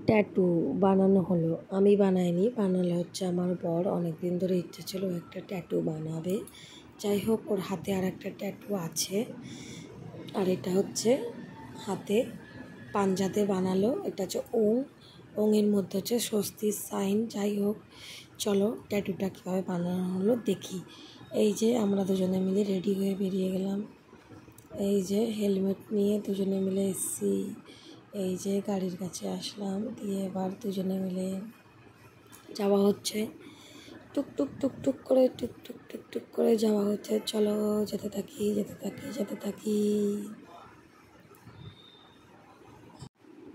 Tattoo বানানো হলো। আমি বানাইনি, বানালো হচ্ছে আমার বর। অনেক দিন ধরে ইচ্ছে ছিল একটা ট্যাটু বানাবে। যাই হোক, ওর হাতে আর একটা ট্যাটু আছে। আর এটা হচ্ছে হাতে পাঞ্জাতে বানালো। এটা হচ্ছে ওঙের মধ্যে হচ্ছে স্বস্তির সাইন। যাই হোক, চলো ট্যাটুটা কীভাবে বানানো হলো দেখি। এই যে আমরা দুজনে মিলে রেডি হয়ে বেরিয়ে গেলাম। এই যে হেলমেট নিয়ে দুজনে মিলে এসছি। এই যে গাড়ির কাছে আসলাম, দিয়ে এবার দুজনে মিলে যাওয়া হচ্ছে। টুকটুক টুকটুক করে টুকটুক টুকটুক করে যাওয়া হচ্ছে। চলো যেতে থাকি যেতে থাকি যেতে থাকি।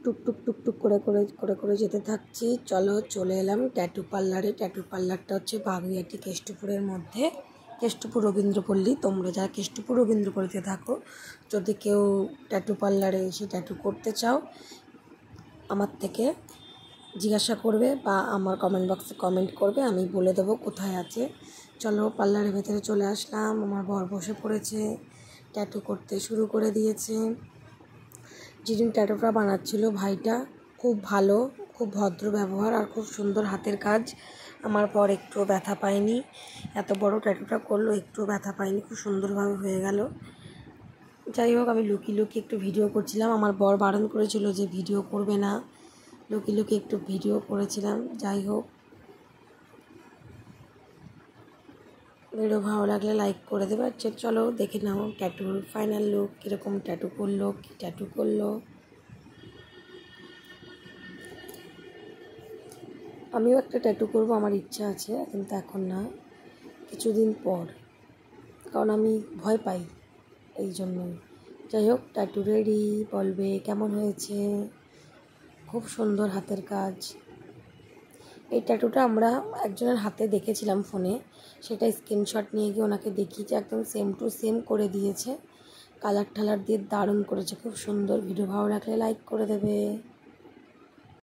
টুকটুক টুকটুক করে করে করে করে যেতে থাকছি। চলো চলে এলাম ট্যাটু পার্লারে। ট্যাটু পার্লারটা হচ্ছে বাগুইআটি কেষ্টপুরের মধ্যে, কেষ্টপুর রবীন্দ্রপল্লী। তোমরা যারা কেষ্টপুর রবীন্দ্রপল্লীতে থাকো, যদি কেউ ট্যাটু পার্লারে এসে ট্যাটু করতে চাও, আমার থেকে জিজ্ঞাসা করবে বা আমার কমেন্ট বক্সে কমেন্ট করবে, আমি বলে দেবো কোথায় আছে। চলো পার্লারের ভেতরে চলে আসলাম। আমার বর বসে পড়েছে, ট্যাটু করতে শুরু করে দিয়েছে। যিনি ট্যাটুটা বানাচ্ছিল ভাইটা খুব ভালো, খুব ভদ্র ব্যবহার আর খুব সুন্দর হাতের কাজ। আমার বর একটুও ব্যথা পায়নি। এত বড় ট্যাটুটা করলো, একটুও ব্যথা পায়নি, খুব সুন্দরভাবে হয়ে গেল। যাই হোক, আমি লুকিয়ে লুকিয়ে একটু ভিডিও করছিলাম। আমার বর বারণ করেছিল যে ভিডিও করবে না, লুকিয়ে লুকিয়ে একটু ভিডিও করেছিলাম। যাই হোক, ভিডিও ভালো লাগলে লাইক করে দেবে। আচ্ছা চলো দেখে নাও ট্যাটুর ফাইনাল লুক, কীরকম ট্যাটু করলো, কী ট্যাটু করলো। আমিও একটা ট্যাটু করবো, আমার ইচ্ছা আছে, কিন্তু এখন না, কিছুদিন পর, কারণ আমি ভয় পাই এই জন্যই। যাই হোক, ট্যাটু রেডি। বলবে কেমন হয়েছে। খুব সুন্দর হাতের কাজ। এই ট্যাটুটা আমরা একজনের হাতে দেখেছিলাম ফোনে, সেটা স্ক্রিনশট নিয়ে গিয়ে ওনাকে দেখিয়েছি, একদম সেম টু সেম করে দিয়েছে। কালার ঠালার দিয়ে দারুণ করেছে, খুব সুন্দর। ভিডিও ভালো লাগলে লাইক করে দেবে।